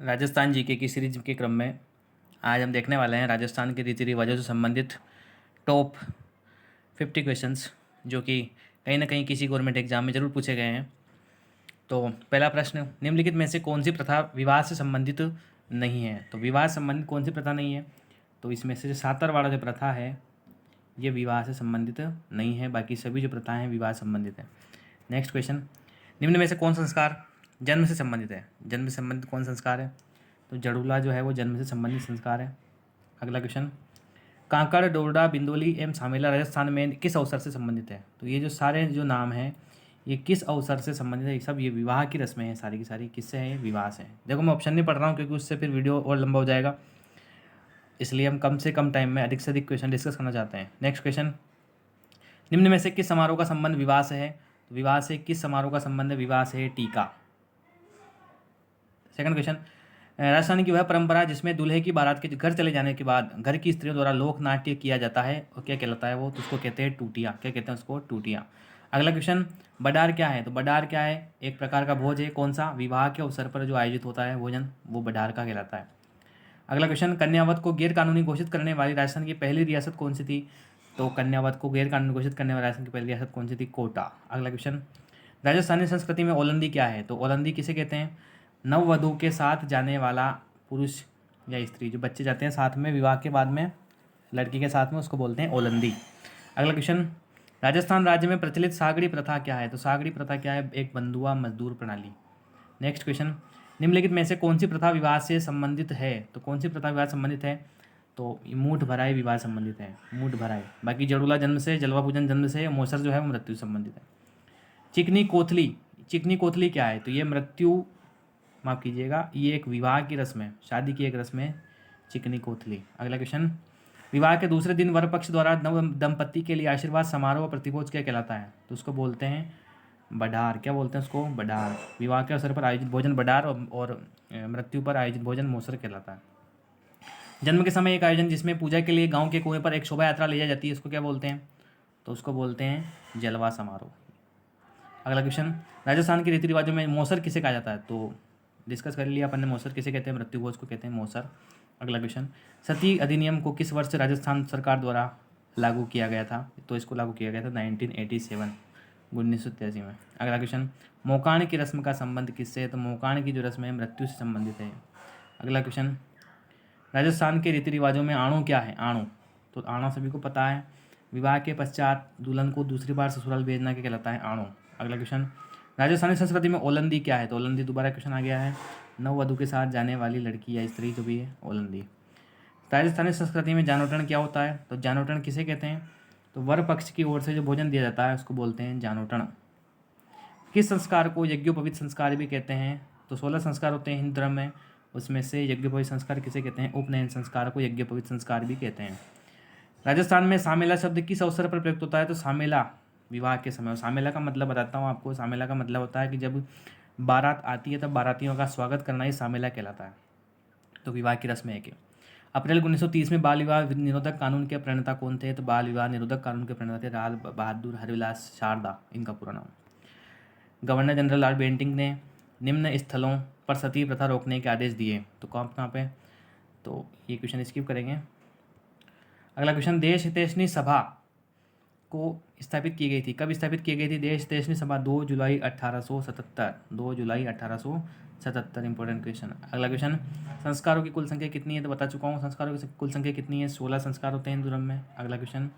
Rajasthan GK की series के क्रम में आज हम देखने वाले हैं राजस्थान के रीति रिवाजों से संबंधित टॉप 50 क्वेश्चंस जो कि कहीं ना कहीं किसी गवर्नमेंट एग्जाम में ज़रूर पूछे गए हैं। तो पहला प्रश्न, निम्नलिखित में से कौन सी प्रथा विवाह से संबंधित नहीं है? तो विवाह से संबंधित कौन सी प्रथा नहीं है? तो इसमें से जो सातरवाड़ा जो प्रथा है ये विवाह से संबंधित नहीं है, बाकी सभी जो प्रथाएँ हैं विवाह से संबंधित है। नेक्स्ट क्वेश्चन, निम्न में से कौन संस्कार जन्म से संबंधित है? जन्म से संबंधित कौन संस्कार है? तो जड़ूला जो है वो जन्म से संबंधित संस्कार है। अगला क्वेश्चन, कांकड़, डोरडा, बिंदोली एवं सामेला राजस्थान में किस अवसर से संबंधित है? तो ये जो सारे जो नाम हैं ये किस अवसर से संबंधित है? सब ये विवाह की रस्में हैं, सारी की सारी किससे हैं? विवाह से हैं। देखो मैं ऑप्शन नहीं पढ़ रहा हूँ क्योंकि उससे फिर वीडियो और लंबा हो जाएगा, इसलिए हम कम से कम टाइम में अधिक से अधिक क्वेश्चन डिस्कस करना चाहते हैं। नेक्स्ट क्वेश्चन, निम्न में से किस समारोह का संबंध विवाह से है? तो विवाह से किस समारोह का संबंध है? विवाह से है टीका। सेकंड क्वेश्चन, राजस्थान की वह परंपरा जिसमें दूल्हे की बारात के घर चले जाने के बाद घर की स्त्रियों द्वारा लोक नाट्य किया जाता है और क्या कहलाता है वो? तो उसको कहते हैं टूटिया। क्या कहते हैं उसको? टूटिया। अगला क्वेश्चन, बडार क्या है? तो बडार क्या है? एक प्रकार का भोज है। कौन सा? विवाह के अवसर पर जो आयोजित होता है भोजन, वो बडार का कहलाता है। अगला क्वेश्चन, कन्यावत को गैर कानूनी घोषित करने वाली राजस्थान की पहली रियासत कौन सी थी? तो कन्यावत को गैर कानूनी घोषित करने वाली राजस्थान की पहली रियासत कौन सी थी? कोटा। अगला क्वेश्चन, राजस्थानी संस्कृति में ओलंदी क्या है? तो ओलंदी किसे कहते हैं? नववधु के साथ जाने वाला पुरुष या स्त्री, जो बच्चे जाते हैं साथ में विवाह के बाद में लड़की के साथ में, उसको बोलते हैं ओलंदी। अगला क्वेश्चन, राजस्थान राज्य में प्रचलित सागड़ी प्रथा क्या है? तो सागड़ी प्रथा क्या है? एक बंधुआ मजदूर प्रणाली। नेक्स्ट क्वेश्चन, निम्नलिखित में से कौन सी प्रथा विवाह से संबंधित है? तो कौन सी प्रथा विवाह से संबंधित है? तो मूठ भराई विवाह संबंधित है, मूठ भराई। बाकी जड़ूला जन्म से, जलवा पूजन जन्म से, मोसर जो है वो मृत्यु से संबंधित है। चिकनी कोथली, चिकनी कोथली क्या है? तो ये मृत्यु, माफ़ कीजिएगा, ये एक विवाह की रस्म है, शादी की एक रस्म है चिकनी कोथली। अगला क्वेश्चन, विवाह के दूसरे दिन वर पक्ष द्वारा नव दंपत्ति के लिए आशीर्वाद समारोह और प्रतिभोज क्या कहलाता है? तो उसको बोलते हैं बडार। क्या बोलते हैं उसको? बडार। विवाह के अवसर पर आयोजित भोजन बडार और मृत्यु पर आयोजित भोजन मोसर कहलाता है। जन्म के समय एक आयोजन जिसमें पूजा के लिए गांव के कुएं पर एक शोभा यात्रा ले जाई जाती है, उसको क्या बोलते हैं? तो उसको बोलते हैं जलवा समारोह। अगला क्वेश्चन, राजस्थान के रीति रिवाजों में मोसर किसे कहा जाता है? तो डिस्कस कर लिया अपन ने, मोसर किसे कहते हैं? मृत्यु भोज को कहते हैं मोसर। अगला क्वेश्चन, सती अधिनियम को किस वर्ष राजस्थान सरकार द्वारा लागू किया गया था? तो इसको लागू किया गया था 1987, 1983 में। अगला क्वेश्चन, मोकाण की रस्म का संबंध किससे है? तो मोकाण की जो रस्म है मृत्यु से संबंधित है। अगला क्वेश्चन, राजस्थान के रीति रिवाजों में आणु क्या है? आणु, तो आणु सभी को पता है, विवाह के पश्चात दुल्हन को दूसरी बार ससुराल भेजना क्या कहलाता है? आणु। अगला क्वेश्चन, राजस्थानी संस्कृति में ओलंदी क्या है? तो ओलंदी दोबारा क्वेश्चन आ गया है, नववधु के साथ जाने वाली लड़की या स्त्री जो भी है, ओलंदी। राजस्थानी संस्कृति में जानोटन क्या होता है? तो जानोटन किसे कहते हैं? तो वर पक्ष की ओर से जो भोजन दिया जाता है उसको बोलते हैं जानोटन। किस संस्कार को यज्ञोपवीत संस्कार भी कहते हैं? तो 16 संस्कार होते हैं हिंदू धर्म में, उसमें से यज्ञोपवीत संस्कार किसे कहते हैं? उपनयन संस्कार को यज्ञोपवीत संस्कार भी कहते हैं। राजस्थान में सामेला शब्द किस अवसर पर प्रयुक्त होता है? तो सामेला विवाह के समय। सामेला का मतलब बताता हूँ आपको। सामेला का मतलब होता है कि जब बारात आती है तब बारातियों का स्वागत करना ही सामेला कहलाता है। तो विवाह की रस्म है कि अप्रैल 1930 में बाल विवाह निरोधक कानून के प्रणेता कौन थे? तो बाल विवाह निरोधक कानून के प्रणेता थे लाल बहादुर हरविलास शारदा, इनका पूरा नाम। गवर्नर जनरल लॉर्ड बेंटिंक ने निम्न स्थलों पर सती प्रथा रोकने के आदेश दिए, तो कहाँ पे? तो ये क्वेश्चन स्किप करेंगे। अगला क्वेश्चन, देश हितैषणी सभा को स्थापित की गई थी, कब स्थापित की गई थी देश हितैषणी सभा? 2 जुलाई 1877, 2 जुलाई 1877, इंपॉर्टेंट क्वेश्चन। अगला क्वेश्चन, संस्कारों की कुल संख्या कितनी है? तो बता चुका हूँ संस्कारों की कुल संख्या कितनी है, 16 संस्कार होते हैं हिंदू धर्म में। अगला क्वेश्चन,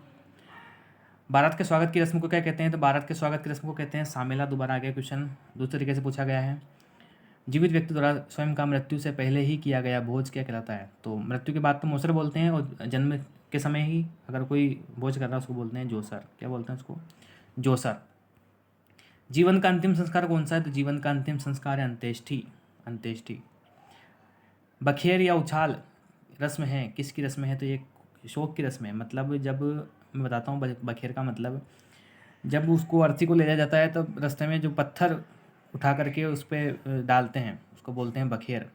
भारत के स्वागत की रस्म को क्या कहते हैं? तो भारत के स्वागत की रस्म को कहते हैं सामेला। दोबारा आ गया क्वेश्चन, दूसरे तरीके से पूछा गया है। जीवित व्यक्ति द्वारा स्वयं का मृत्यु से पहले ही किया गया भोज क्या कहलाता है? तो मृत्यु के बाद तो मोसर बोलते हैं, और जन्म के समय ही अगर कोई भोज कर रहा है उसको बोलते हैं जोसर। क्या बोलते हैं उसको? जोसर। जीवन का अंतिम संस्कार कौन सा है? तो जीवन का अंतिम संस्कार है अंत्येष्टि, अंत्येष्टि। बखेर या उछाल रस्म है, किसकी रस्म है? तो ये शोक की रस्म है। मतलब जब मैं बताता हूँ बखेर का मतलब, जब उसको अर्थी को ले जाया जाता है तो रास्ते में जो पत्थर उठा करके उस पर डालते हैं उसको बोलते हैं बखेर।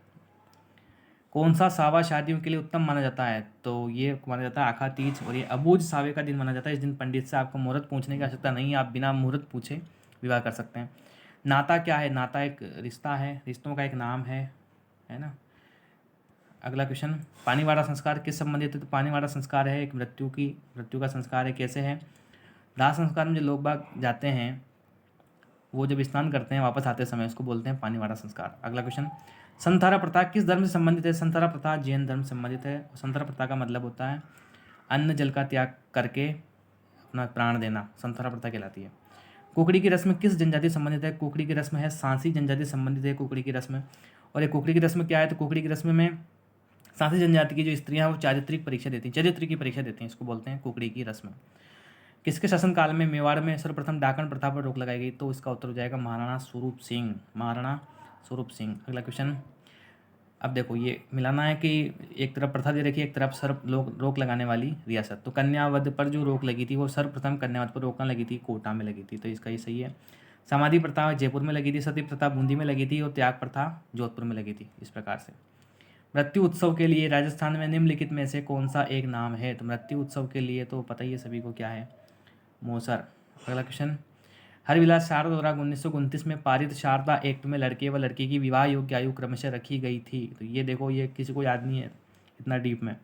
कौन सा सावा शादियों के लिए उत्तम माना जाता है? तो ये माना जाता है आखा तीज, और ये अबूझ सावे का दिन माना जाता है। इस दिन पंडित से आपको मुहूर्त पूछने की आवश्यकता नहीं है, आप बिना मुहूर्त पूछे विवाह कर सकते हैं। नाता क्या है? नाता एक रिश्ता है, रिश्तों का एक नाम है ना। अगला क्वेश्चन, पानी वाला संस्कार किस संबंधित है? तो पानी वाला संस्कार है एक मृत्यु का संस्कार है। कैसे है? दाह संस्कार में जो लोग बाग जाते हैं वो जब स्नान करते हैं वापस आते समय उसको बोलते हैं पानी वाला संस्कार। अगला क्वेश्चन, संथारा प्रथा किस धर्म से संबंधित है? संथारा प्रथा जैन धर्म से संबंधित है। संथारा प्रथा का मतलब होता है अन्न जल का त्याग करके अपना प्राण देना, संथारा प्रथा कहलाती है। कुकड़ी की रस्म किस जनजाति से संबंधित है? कुकड़ी की रस्म है सांसी जनजाति से संबंधित है कुकड़ी की रस्म। और ये कुकड़ी की रस्म क्या है? तो कुकड़ी की रस्म में सांसी जनजाति की जो स्त्रियां हैं वो चारित्रिक परीक्षा देती हैं, चरित्र की परीक्षा देती हैं, इसको बोलते हैं कुकड़ी की रस्म। किसके शासनकाल में मेवाड़ में सर्वप्रथम डाकन प्रथा पर रोक लगाई गई? तो इसका उत्तर हो जाएगा महाराणा स्वरूप सिंह, महाराणा स्वरूप सिंह। अगला क्वेश्चन, अब देखो ये मिलाना है कि एक तरफ प्रथा दे रखी है, एक तरफ रोक लगाने वाली रियासत। तो कन्यावध पर जो रोक लगी थी वो सर्वप्रथम कन्यावध पर रोकना लगी थी कोटा में लगी थी, तो इसका ये सही है। समाधि प्रथा जयपुर में लगी थी, सती प्रथा बूंदी में लगी थी और त्याग प्रथा जोधपुर में लगी थी। इस प्रकार से मृत्यु उत्सव के लिए राजस्थान में निम्नलिखित में से कौन सा एक नाम है? तो मृत्यु उत्सव के लिए तो पता ही है सभी को क्या है, मोसर। अगला क्वेश्चन, हरविलास शारदा द्वारा 1929 में पारित शारदा एक्ट में लड़के व लड़की की विवाह योग्य आयु क्रमशः रखी गई थी। तो ये देखो ये किसी को याद नहीं है इतना डीप में।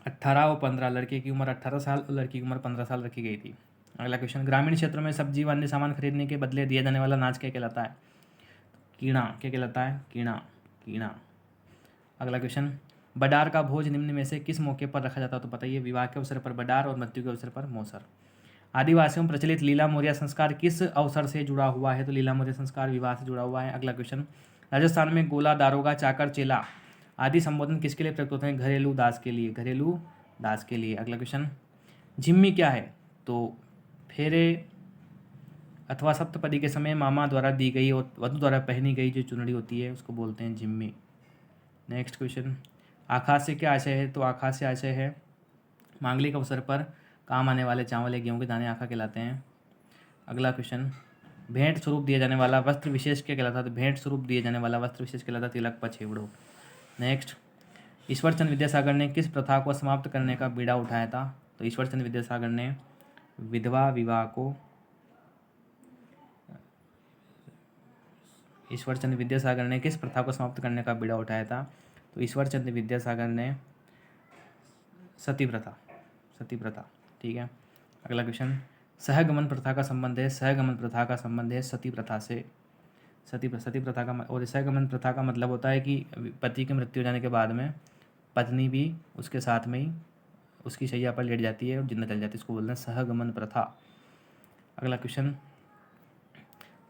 18 और 15, लड़के की उम्र 18 साल और लड़की की उम्र 15 साल रखी गई थी। अगला क्वेश्चन, ग्रामीण क्षेत्रों में सब्जी व अन्य सामान खरीदने के बदले दिया जाने वाला नाच क्या कहलाता है? कीणा। क्या कहलाता है? कीणा, कीणा। अगला क्वेश्चन, बडार का भोज निम्न में से किस मौके पर रखा जाता है? तो पता ही है, विवाह के अवसर पर बडार और मृत्यु के अवसर पर मोसर। आदिवासियों में प्रचलित लीला मोरिया संस्कार किस अवसर से जुड़ा हुआ है? तो लीला मोरिया संस्कार विवाह से जुड़ा हुआ है। अगला क्वेश्चन, राजस्थान में गोला, दारोगा, चाकर, चेला आदि संबोधन किसके लिए प्रयुक्त होते हैं? घरेलू दास के लिए, घरेलू दास के लिए। अगला क्वेश्चन, झिम्मी क्या है? तो फेरे अथवा सप्तपदी के समय मामा द्वारा दी गई और वधु द्वारा पहनी गई जो चुनरी होती है उसको बोलते हैं झिम्मी। नेक्स्ट क्वेश्चन, आखास से क्या आशय है? तो आखास से आशय है मांगलिक अवसर पर काम आने वाले चावल या गेहूं के दाने आखा कहलाते हैं। अगला क्वेश्चन, भेंट स्वरूप दिया जाने वाला वस्त्र विशेष क्या कहलाता है? तो भेंट स्वरूप दिए जाने वाला वस्त्र विशेष कहलाता है तिलक पछेवड़ो। नेक्स्ट, ईश्वरचंद विद्यासागर ने किस प्रथा को समाप्त करने का बीड़ा उठाया था? तो ईश्वरचंद विद्यासागर ने विधवा विवाह को, ईश्वरचंद विद्यासागर ने किस प्रथा को समाप्त करने का बीड़ा उठाया था? तो ईश्वरचंद विद्यासागर ने सती प्रथा, सती प्रथा। ठीक है। अगला क्वेश्चन, सहगमन प्रथा का संबंध है, सहगमन प्रथा का संबंध है सती प्रथा से। सती प्रथा का और सहगमन प्रथा का मतलब होता है कि पति की मृत्यु हो जाने के बाद में पत्नी भी उसके साथ में ही उसकी शैया पर लेट जाती है और जिंदा चल जाती है, इसको बोलते हैं सहगमन प्रथा। अगला क्वेश्चन,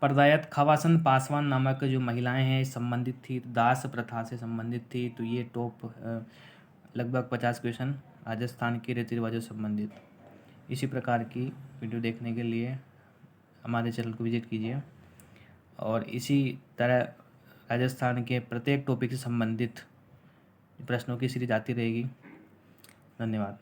परदायत खवासन पासवान नामक जो महिलाएं हैं संबंधित थी, दास प्रथा से संबंधित थी। तो ये टॉप लगभग 50 क्वेश्चन राजस्थान के रीति रिवाजों से संबंधित। इसी प्रकार की वीडियो देखने के लिए हमारे चैनल को विजिट कीजिए और इसी तरह राजस्थान के प्रत्येक टॉपिक से संबंधित प्रश्नों की सीरीज आती रहेगी। धन्यवाद।